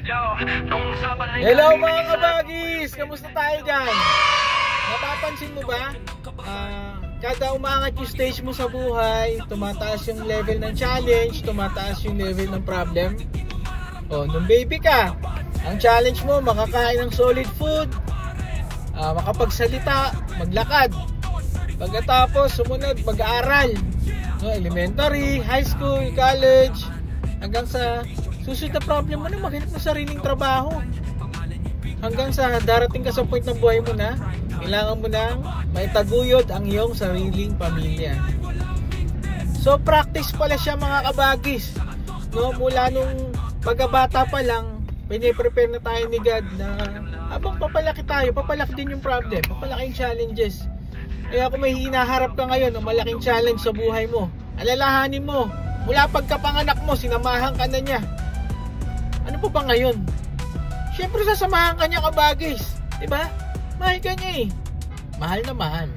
Hello mga kabagis! Kamusta tayo dyan? Napapansin mo ba? Kada umangat yung stage mo sa buhay, tumataas yung level ng challenge, tumataas yung level ng problem. Nung baby ka, ang challenge mo, makakain ng solid food, makapagsalita, maglakad. Pagkatapos, sumunod, mag-aaral. Elementary, high school, college, hanggang sa susunod na problem mo na maghanap ng sariling trabaho. Hanggang sa darating ka sa point ng buhay mo na kailangan mo nang maitaguyod ang iyong sariling pamilya. So practice pala siya mga kabagis. Mula nung pagkabata pa lang, piniprepare na tayo ni God na habang papalaki tayo, papalaki din yung problem, papalaki yung challenges. Kaya kung may hinaharap ka ngayon ng malaking challenge sa buhay mo, alalahanin mo, mula pagkapanganak mo, sinamahan ka na niya. Ano pa ba ngayon? Siyempre sasamahan ka niya kabagis, diba? Mahal ka niya eh. Mahal na mahal.